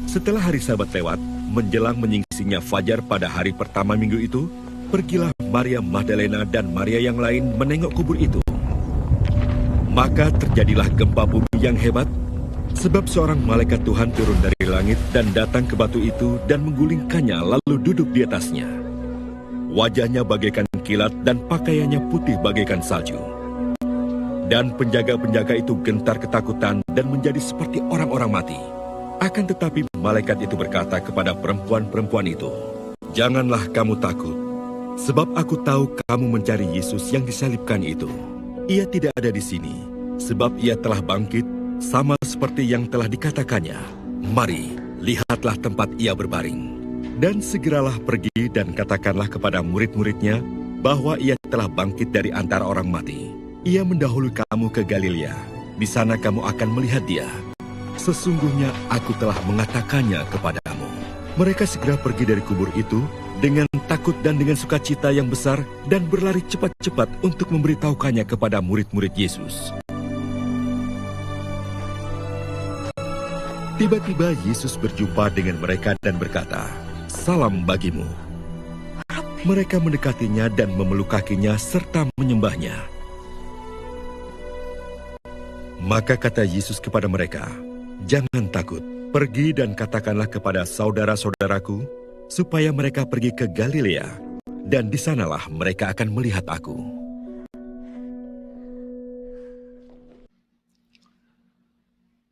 Setelah hari Sabat lewat, menjelang menyingsinya fajar pada hari pertama minggu itu, pergilah Maria Magdalena dan Maria yang lain menengok kubur itu. Maka terjadilah gempa bumi yang hebat, sebab seorang malaikat Tuhan turun dari langit dan datang ke batu itu dan menggulingkannya lalu duduk di atasnya. Wajahnya bagaikan kilat dan pakaiannya putih bagaikan salju. Dan penjaga-penjaga itu gentar ketakutan dan menjadi seperti orang-orang mati. Akan tetapi malaikat itu berkata kepada perempuan-perempuan itu, "Janganlah kamu takut, sebab aku tahu kamu mencari Yesus yang disalibkan itu. Ia tidak ada di sini, sebab ia telah bangkit, sama seperti yang telah dikatakannya. Mari, lihatlah tempat ia berbaring. Dan segeralah pergi dan katakanlah kepada murid-muridnya bahwa ia telah bangkit dari antara orang mati. Ia mendahului kamu ke Galilea. Di sana kamu akan melihat dia. Sesungguhnya aku telah mengatakannya kepadamu." Mereka segera pergi dari kubur itu dengan takut dan dengan sukacita yang besar dan berlari cepat-cepat untuk memberitahukannya kepada murid-murid Yesus. Tiba-tiba Yesus berjumpa dengan mereka dan berkata, "Salam bagimu." Mereka mendekatinya dan memeluk kakinya serta menyembahnya. Maka kata Yesus kepada mereka, "Jangan takut, pergi dan katakanlah kepada saudara-saudaraku, supaya mereka pergi ke Galilea, dan di sanalah mereka akan melihat aku."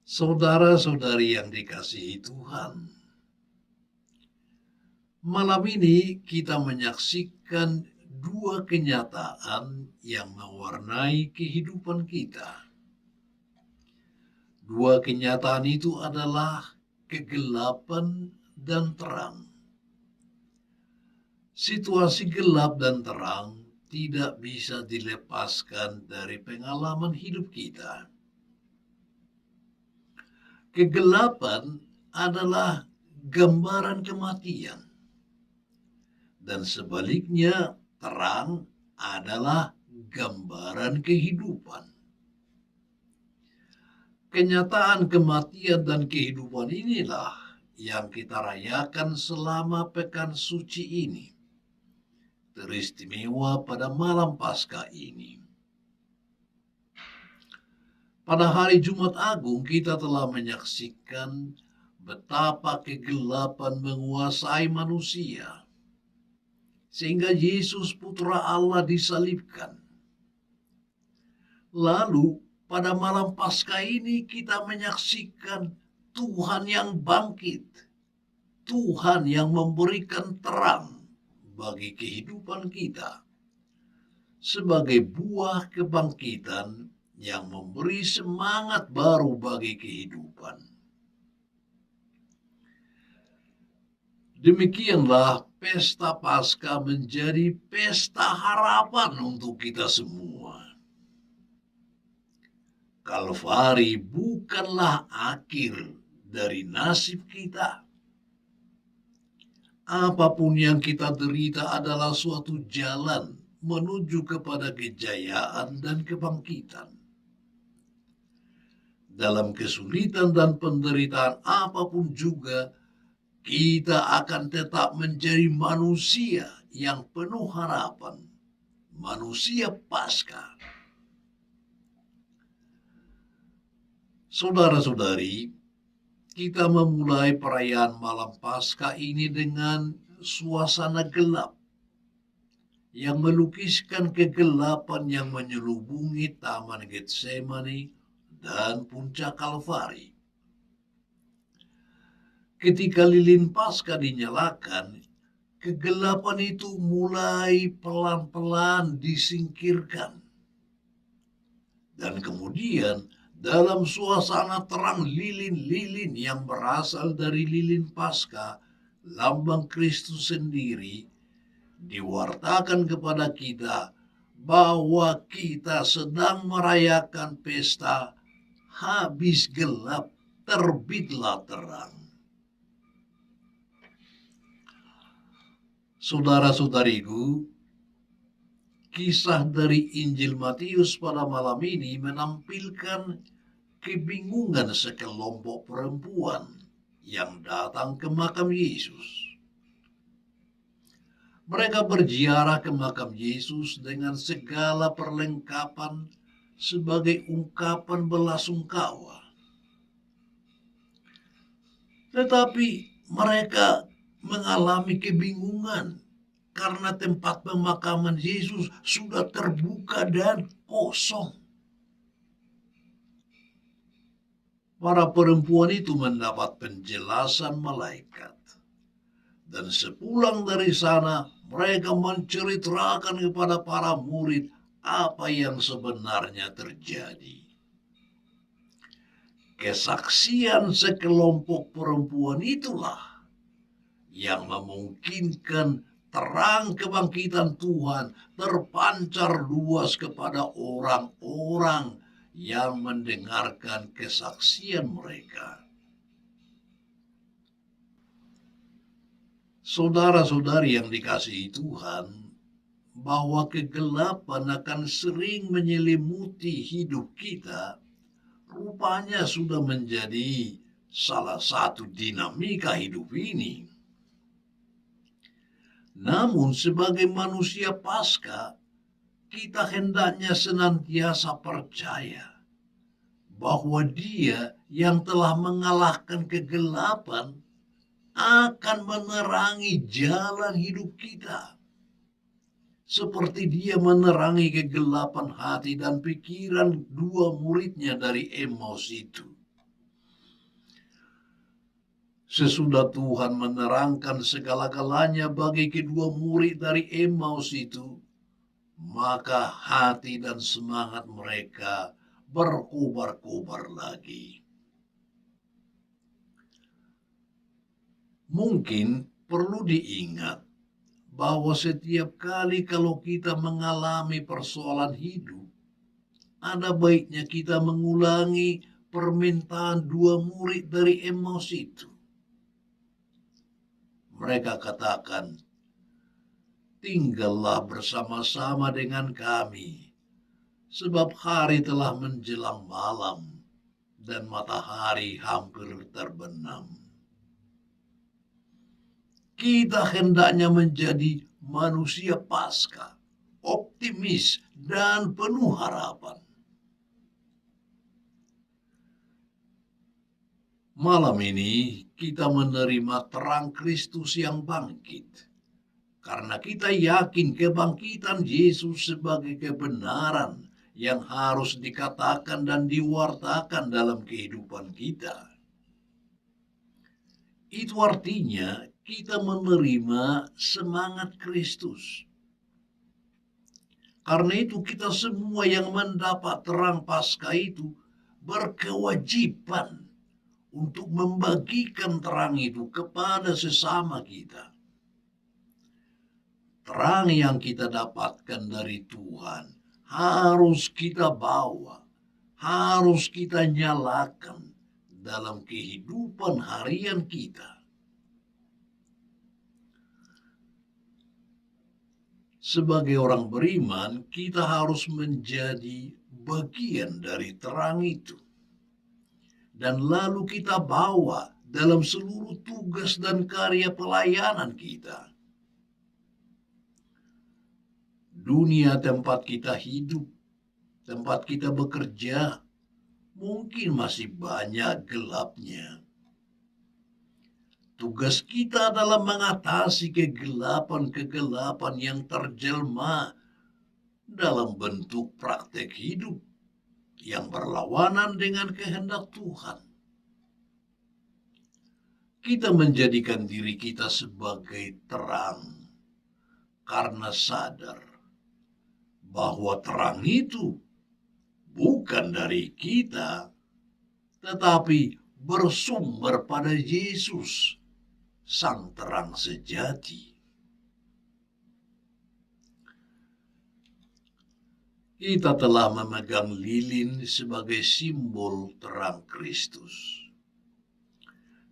Saudara-saudari yang dikasihi Tuhan, malam ini kita menyaksikan dua kenyataan yang mewarnai kehidupan kita. Dua kenyataan itu adalah kegelapan dan terang. Situasi gelap dan terang tidak bisa dilepaskan dari pengalaman hidup kita. Kegelapan adalah gambaran kematian, dan sebaliknya terang adalah gambaran kehidupan. Kenyataan kematian dan kehidupan inilah yang kita rayakan selama pekan suci ini, teristimewa pada malam Paskah ini. Pada hari Jumat Agung kita telah menyaksikan betapa kegelapan menguasai manusia, sehingga Yesus Putra Allah disalibkan. Lalu pada malam Paskah ini kita menyaksikan Tuhan yang bangkit, Tuhan yang memberikan terang bagi kehidupan kita sebagai buah kebangkitan yang memberi semangat baru bagi kehidupan. Demikianlah pesta Paskah menjadi pesta harapan untuk kita semua. Kalvari bukanlah akhir dari nasib kita. Apapun yang kita derita adalah suatu jalan menuju kepada kejayaan dan kebangkitan. Dalam kesulitan dan penderitaan apapun juga, kita akan tetap menjadi manusia yang penuh harapan, manusia Paskah. Saudara-saudari, kita memulai perayaan malam Paskah ini dengan suasana gelap yang melukiskan kegelapan yang menyelubungi Taman Getsemani dan puncak Kalvari. Ketika lilin Paskah dinyalakan, kegelapan itu mulai pelan-pelan disingkirkan. Dan kemudian dalam suasana terang lilin-lilin yang berasal dari lilin Paskah, lambang Kristus sendiri, diwartakan kepada kita bahwa kita sedang merayakan pesta habis gelap, terbitlah terang. Saudara-saudariku, kisah dari Injil Matius pada malam ini menampilkan kebingungan sekelompok perempuan yang datang ke makam Yesus. Mereka berziarah ke makam Yesus dengan segala perlengkapan sebagai ungkapan belasungkawa. Tetapi mereka mengalami kebingungan karena tempat pemakaman Yesus sudah terbuka dan kosong. Para perempuan itu mendapat penjelasan malaikat. Dan sepulang dari sana, mereka menceritakan kepada para murid apa yang sebenarnya terjadi. Kesaksian sekelompok perempuan itulah yang memungkinkan terang kebangkitan Tuhan terpancar luas kepada orang-orang yang mendengarkan kesaksian mereka. Saudara-saudari yang dikasihi Tuhan, bahwa kegelapan akan sering menyelimuti hidup kita, rupanya sudah menjadi salah satu dinamika hidup ini. Namun sebagai manusia Paskah, kita hendaknya senantiasa percaya bahwa Dia yang telah mengalahkan kegelapan akan menerangi jalan hidup kita. Seperti Dia menerangi kegelapan hati dan pikiran dua muridnya dari Emmaus itu. Sesudah Tuhan menerangkan segala-galanya bagi kedua murid dari Emmaus itu, maka hati dan semangat mereka berkobar-kobar lagi. Mungkin perlu diingat bahwa setiap kali kalau kita mengalami persoalan hidup, ada baiknya kita mengulangi permintaan dua murid dari Emmaus itu. Mereka katakan, "Tinggallah bersama-sama dengan kami, sebab hari telah menjelang malam dan matahari hampir terbenam." Kita hendaknya menjadi manusia Paskah, optimis dan penuh harapan. Malam ini kita menerima terang Kristus yang bangkit, karena kita yakin kebangkitan Yesus sebagai kebenaran yang harus dikatakan dan diwartakan dalam kehidupan kita. Itu artinya kita menerima semangat Kristus. Karena itu kita semua yang mendapat terang Paskah itu berkewajiban untuk membagikan terang itu kepada sesama kita. Terang yang kita dapatkan dari Tuhan harus kita bawa, harus kita nyalakan dalam kehidupan harian kita. Sebagai orang beriman, kita harus menjadi bagian dari terang itu. Dan lalu kita bawa dalam seluruh tugas dan karya pelayanan kita. Dunia tempat kita hidup, tempat kita bekerja, mungkin masih banyak gelapnya. Tugas kita adalah mengatasi kegelapan-kegelapan yang terjelma dalam bentuk praktek hidup yang berlawanan dengan kehendak Tuhan. Kita menjadikan diri kita sebagai terang karena sadar bahwa terang itu bukan dari kita, tetapi bersumber pada Yesus, Sang Terang Sejati. Kita telah memegang lilin sebagai simbol terang Kristus.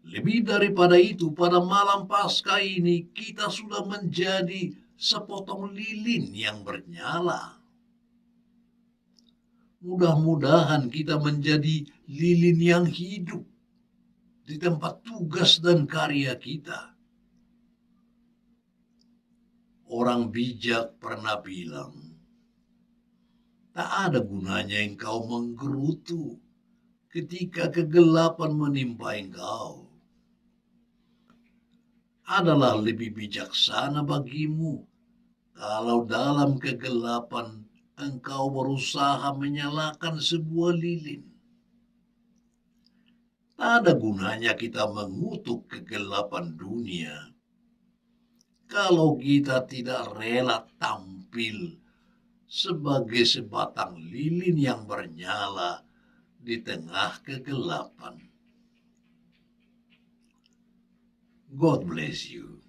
Lebih daripada itu, pada malam Paskah ini kita sudah menjadi sepotong lilin yang bernyala. Mudah-mudahan kita menjadi lilin yang hidup, di tempat tugas dan karya kita. Orang bijak pernah bilang, tak ada gunanya engkau menggerutu ketika kegelapan menimpa engkau. Adalah lebih bijaksana bagimu kalau dalam kegelapan engkau berusaha menyalakan sebuah lilin. Tak ada gunanya kita mengutuk kegelapan dunia kalau kita tidak rela tampil sebagai sebatang lilin yang bernyala di tengah kegelapan. God bless you.